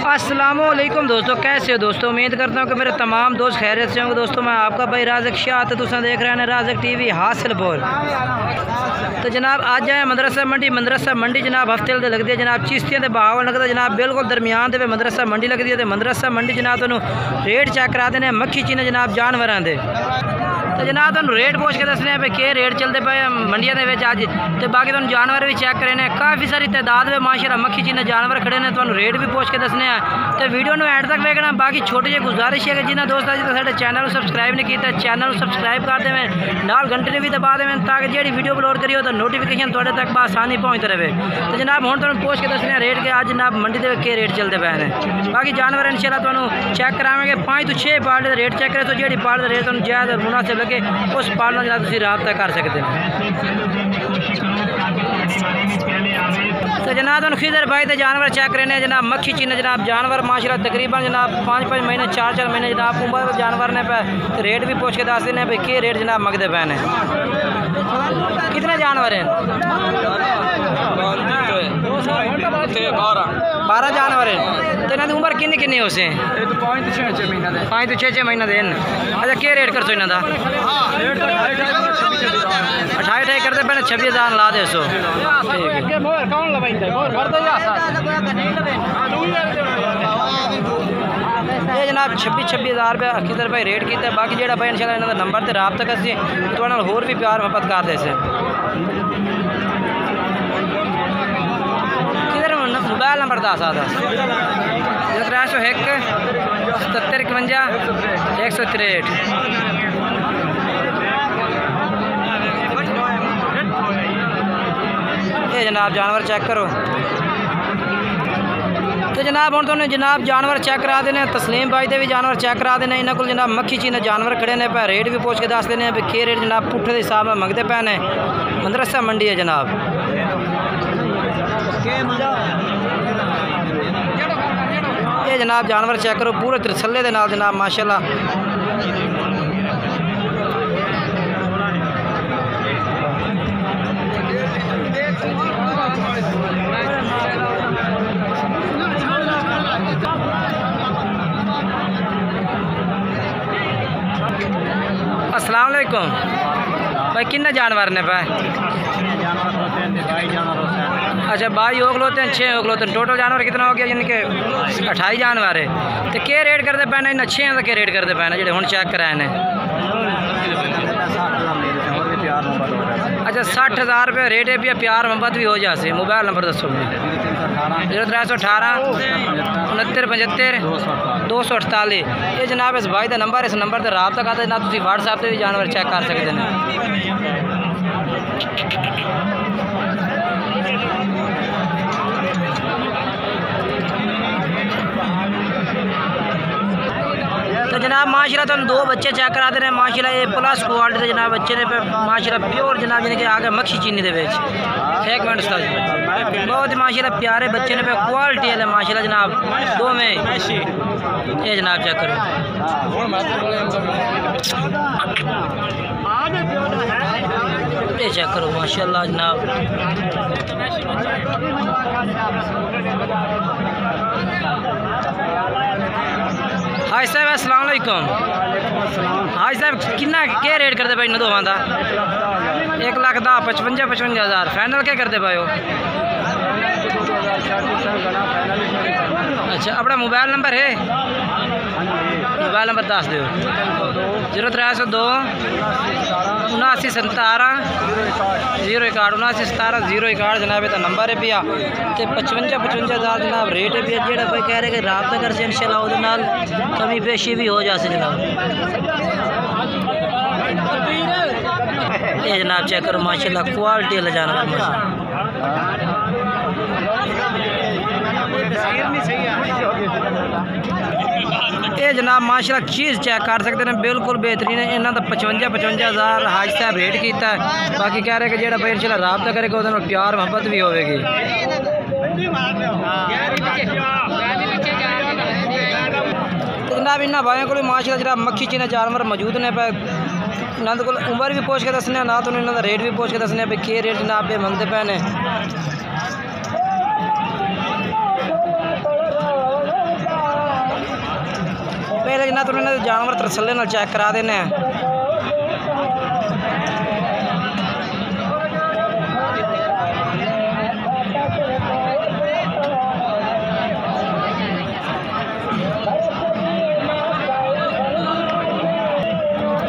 अस्सलामुअलैकुम दोस्तों, कैसे हो दोस्तों। उम्मीद करता हूँ कि मेरे तमाम दोस्त खैरियत से होंगे। दोस्तों मैं आपका भाई राज़िक शाह, तो तुम देख रहे हैं राज़िक टीवी हासिलपुर। तो जनाब आज आए मदरसा मंडी जनाब हफ्ते लगती है जनाब चिश्तियां बहावल लगता जनाब बिल्कुल दरमियान दे मदरसा मंडी लगती है। मदरसा मंडी जनाब तुहानू रेट चेक करा देने मक्खी चीने जनाब जानवरों के। तो जनाब तुहानू रेट पूछ के दसने भी कि रेट चलते पे मंडिया के अज। तो बाकी तुहानू जानवर भी चेक करे काफ़ी सारी तादाद में माशाअल्लाह मक्खी चीने जानवर खड़े ने। तुहानू रेट भी पूछ के दसने तो वीडियो में एंड तक देखना। बाकी छोटी जी गुजारिश है कि जिन्हें दोस्त अज तक साढ़े चैनल सबसक्राइब नहीं किया चैनल सबसक्राइब कर देवें, नाल घंटे भी दबा देवें ताकि जी वीडियो अपलोड करियो तो नोटिफिकेशन थोड़े तक आसानी पहुँचते रहे। तो जनाब हूँ तुहानू पूछ के दसने रेट के आज जनाब मंडी के रेट चलते पे हैं। बाकी जानवर इंशाल्लाह तुहानू चेक करावेंगे 5 तो 6 पार्ट का रेट चेक करे तो जी पार्ट का रेट तुहानू जायज़ और मुनासिब लगे उस पार्ट में जनाब तुसीं राबता कर सकते हैं। तो जनाब तुहानू खिजर भाई तो जानवर चेक करने जनाब मक्खी चीने जनाब जानवर माशाल्लाह तकरीबन जनाब 5-5 महीने 4-4 महीने जनाब उम्र जानवर ने पे रेट भी पूछ के दस देने भाई कि रेट जनाब मंगते पे ने। कितने जानवर हैं? 12 जानवर हैं। तो इन्हों की उम्र किन्नी किन्नी उसे 5 तो 6 महीने देन। अच्छा क्या रेट कर सो इन्हों का? 28 करते पे 26,000 ला दे सो। ये जनाब 26,000 रुपया किधर भाई रेट किया। बाकी जो भाई इंशाल्लाह इन्होंने नंबर से रबता करसी तो होर भी प्यार मोहब्बत कर दे से। किधर मोबाइल नंबर दस आता 0301 77 51 163। ये जनाब जानवर चेक करो। तो जनाब हम तुहानू जनाब जानवर चेक करा देने तस्लीम भाई के भी जानवर चेक करा देने। इन्होंने को जनाब मक्खी चीने जानवर खड़े ने पे रेट भी पूछ के दस देने भी कि रेट जनाब पुट्ठे के हिसाब में मंगते पे ने। मदरसा मंडी है जनाब। ये जनाब जानवर चेक करो पूरे तसल्ले के नाल जनाब माशाल्लाह। अस्सलाम वालेकुम भाई किन्ने जानवर ने पे? अच्छा 22 हो खलोते हैं 6 हो खलोते हैं। टोटल जानवर कितना हो गया यानी कि 28 जानवर है। तो क्या रेट करते पे इन 6 का क्या रेट करते पे जो हम चेक कराए ने? अच्छा 60,000 रुपये रेट है भी प्यार मोहब्बत भी हो जाए। मोबाइल नंबर दसो? 0318 69 75 248। ये जनाब इस भाई का नंबर इस नंबर पर रबता करते जनाब तुम व्हाट्सएप पर भी जानवर चेक कर सकते हैं। तो जनाब माशाल्लाह तुम 2 बच्चे चेक करा देने माशाल्लाह ये प्लस क्वालिटी के जनाब बच्चे ने माशाल्लाह प्योर जनाब यानी कि आगे मक्खी चीनी दे विच। एक मिनट उस्ताद जी बहुत ही माशाल्लाह प्यारे बच्चे ने पे क्वालिटी है माशाल्लाह जनाब 2 में। ये जनाब चेक करो। ये चेक करो माशाल्लाह जनाब। हाय साहब अस्सलाम वालेकुम। हाय साहब कितना क्या रेट करते भाई इन्होंने दोवां का? 1,55,000 फाइनल क्या करते पाए हो? अच्छा अपना मोबाइल नंबर है? मोबाइल नंबर दस दो। 0302 79 17 061 79 17 061 जनाब तो नंबर है पिया। तो 55,000 जनाब रेट है पिया। जो कोई कह रहे कि रबता कर से इंशाल्लाह वो कमी पेशी भी हो जाए जनाब। ये जनाब चेक करो माशाल्लाह क्वालिटी वाला जानवर। ये जनाब माशाल्लाह चीज़ चेक कर सकते हैं बिल्कुल बेहतरीन है। इन्हों का 55,000 हाज साहब रेट किया है। बाकी कह रहे कि जो भाई इंशाल्लाह रबता करेगा वो प्यार मोहब्बत भी होगी। तो जनाब इन्होंने भाइयों को माशाल्लाह जरा मक्खी चीने जानवर मौजूद ने पे। इन्होंने को उम्र भी पूछ के दसने ना तो इन्होंने रेट भी पूछ के दसने भी कि रेट जनाब पे मंगते पे ने। इन्होंने तो इन्होंने जानवर तसल्ली नाल चेक करा देने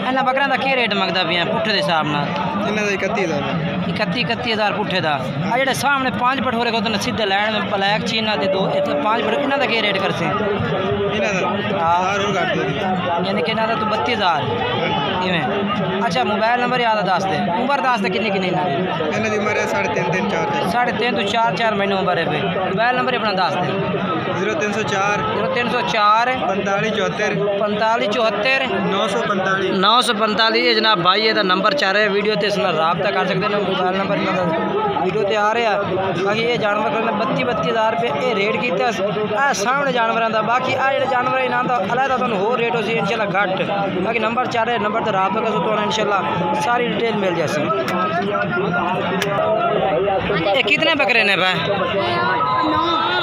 इन्होंने बकरियां का की रेट मंगता पिया पुट्ठे के हिसाब न 31,000 पुट्ठे का आ जो सामने 5 पठोरे को तो सीधे लैन में ब्लैक चीना के 2 5 पठोरे इन्हों का की रेट करते यानी कि इन्हों का तो 32,000 इवें। अच्छा मोबाइल नंबर याद दस दे उम्र दस दे किन्नी किन्नी उम्र है 3.5 तो 4 महीने उम्र है भाई। मोबाइल नंबर अपना दस दे 0304 45 74 945 ये जनाब भाई ये नंबर चाह रहे वीडियो तो इसमें रबता कर सकते हैं। मोबाइल नंबर वीडियो तो आ रहा बाकी ये जानवर करने 32,000 रुपये ये रेट किया सामने जानवरों का। बाकी आ जो जानवर इन्हों का अलग तो होर रेट हो इंशाल्लाह घट बाकी नंबर चाह रहे नंबर तो रबता कर तो इंशाल्लाह सारी डिटेल मिल जाए। ये कितने बकरे ने पै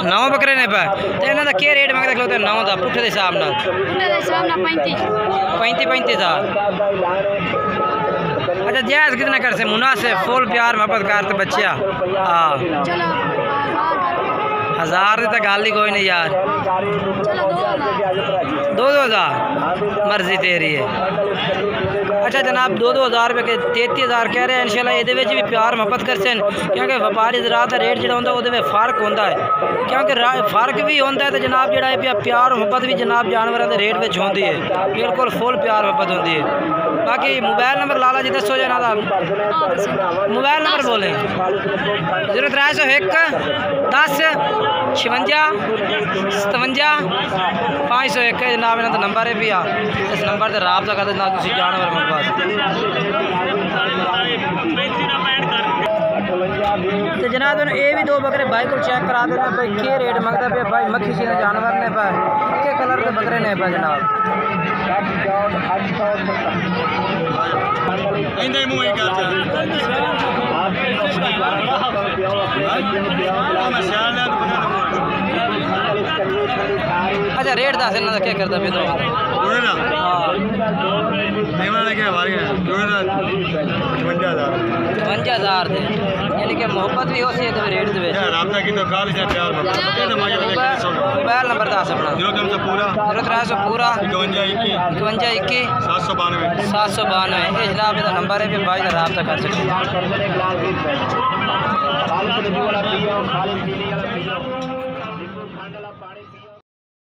9 बकरे ने पै तो इन्हों का क्या रेट मंगते खलोते 9 का पुट्ठे के हिसाब न 35,000। अच्छा जायज़ कितना कर से मुनासिब फुल प्यार मोहब्बत करते बच्चा हाँ 1000 की तो गल ही कोई नहीं यार 2,000 मर्जी तेरी है। अच्छा जनाब 2,000 रुपये के 33,000 कह रहे हैं इंशाल्लाह ये भी प्यार मोहब्बत कर सन क्योंकि व्यापारी ज़रात का रेट जो होंगे वो फ़र्क होता है क्योंकि फ़र्क भी होता है तो जनाब जो प्यार मोहब्बत भी जनाब जानवरों के रेट में होती है बिल्कुल फुल प्यार मोहब्बत होती है। बाकी मोबाइल नंबर लाला जी दसो जना का मोबाइल नंबर बोलें 0301 10 56 57 501 जनाब इन्हों का नंबर है भी आ इस नंबर से रबता करते ना किसी जानवर मंगवा तो जनाब ये भी 2 बकरे भाई को चेक करा देना भाई क्या रेट मंगता पे भाई मक्खी सी जानवर ने पा के कलर के बकरे ने पा जनाब अच्छा रेट दस इन्हों का क्या करता पे 52,000 दे यानी कि मोहब्बत भी हो सी रेट दे मोबाइल नंबर दस अपना 0300 पूरा 51 21 792 ये जनाब का नंबर है भी भाई का रबता कर सकते।